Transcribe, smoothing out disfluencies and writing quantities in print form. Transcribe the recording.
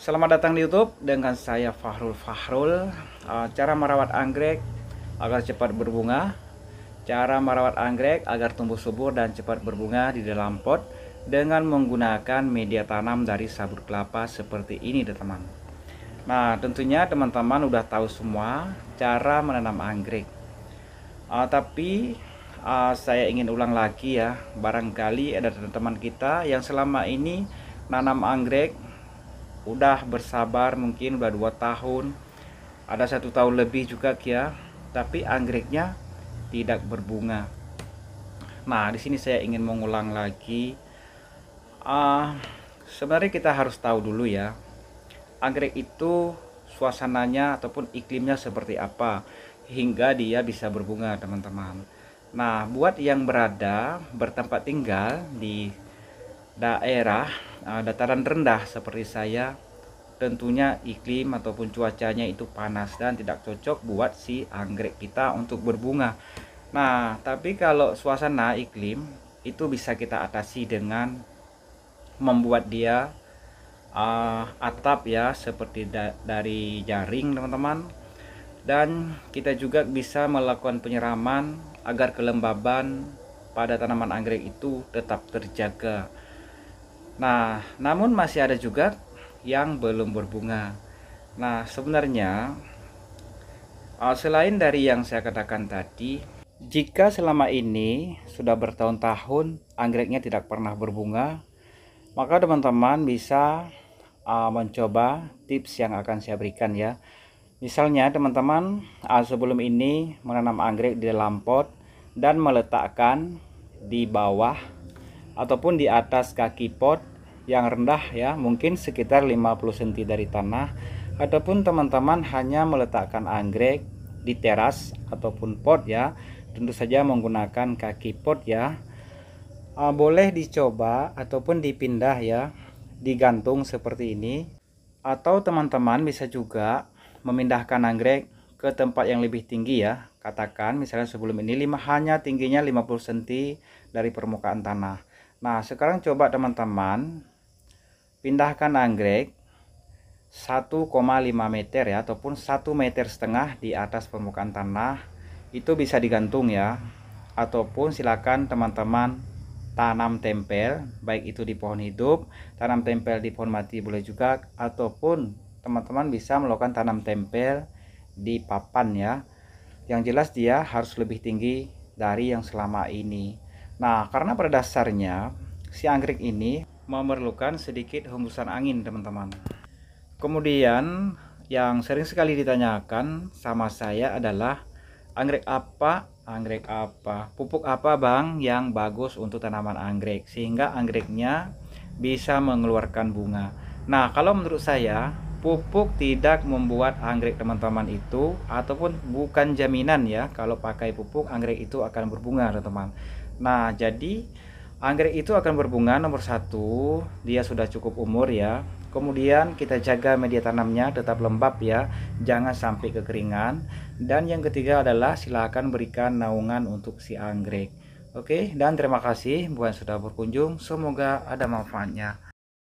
Selamat datang di YouTube dengan saya Fahrul. Cara merawat anggrek agar cepat berbunga. Cara merawat anggrek agar tumbuh subur dan cepat berbunga di dalam pot dengan menggunakan media tanam dari sabut kelapa seperti ini, teman. Nah, tentunya teman-teman udah tahu semua cara menanam anggrek. Tapi saya ingin ulang lagi ya. Barangkali ada teman-teman kita yang selama ini nanam anggrek udah bersabar, mungkin udah 2 tahun, ada 1 tahun lebih juga ya, tapi anggreknya tidak berbunga. Nah, di sini saya ingin mengulang lagi. Sebenarnya kita harus tahu dulu ya, anggrek itu suasananya ataupun iklimnya seperti apa hingga dia bisa berbunga, teman-teman. Nah, buat yang bertempat tinggal di daerah dataran rendah seperti saya, tentunya iklim ataupun cuacanya itu panas dan tidak cocok buat si anggrek kita untuk berbunga. Nah, tapi kalau suasana iklim itu bisa kita atasi dengan membuat dia atap ya, seperti dari jaring, teman-teman. Dan kita juga bisa melakukan penyiraman agar kelembaban pada tanaman anggrek itu tetap terjaga. Nah, namun masih ada juga yang belum berbunga. Nah, sebenarnya selain dari yang saya katakan tadi, jika selama ini sudah bertahun-tahun anggreknya tidak pernah berbunga, maka teman-teman bisa mencoba tips yang akan saya berikan ya. Misalnya teman-teman sebelum ini menanam anggrek di dalam pot dan meletakkan di bawah ataupun di atas kaki pot yang rendah ya, mungkin sekitar 50 cm dari tanah, ataupun teman-teman hanya meletakkan anggrek di teras ataupun pot ya, tentu saja menggunakan kaki pot ya. Boleh dicoba ataupun dipindah ya, digantung seperti ini, atau teman-teman bisa juga memindahkan anggrek ke tempat yang lebih tinggi ya. Katakan misalnya sebelum ini hanya tingginya 50 cm dari permukaan tanah. Nah, sekarang coba teman-teman pindahkan anggrek 1,5 meter ya, ataupun 1,5 meter di atas permukaan tanah. Itu bisa digantung ya, ataupun silakan teman-teman tanam tempel, baik itu di pohon hidup, tanam tempel di pohon mati boleh juga, ataupun teman-teman bisa melakukan tanam tempel di papan ya. Yang jelas dia harus lebih tinggi dari yang selama ini. Nah, karena pada dasarnya si anggrek ini memerlukan sedikit hembusan angin, teman-teman. Kemudian yang sering sekali ditanyakan sama saya adalah anggrek apa, pupuk apa bang yang bagus untuk tanaman anggrek sehingga anggreknya bisa mengeluarkan bunga. Nah, kalau menurut saya pupuk tidak membuat anggrek teman-teman itu, ataupun bukan jaminan ya kalau pakai pupuk anggrek itu akan berbunga, teman-teman. Nah, jadi anggrek itu akan berbunga nomor satu, dia sudah cukup umur ya. Kemudian kita jaga media tanamnya tetap lembab ya, jangan sampai kekeringan. Dan yang ketiga adalah silakan berikan naungan untuk si anggrek. Oke, dan terima kasih buat sudah berkunjung, semoga ada manfaatnya.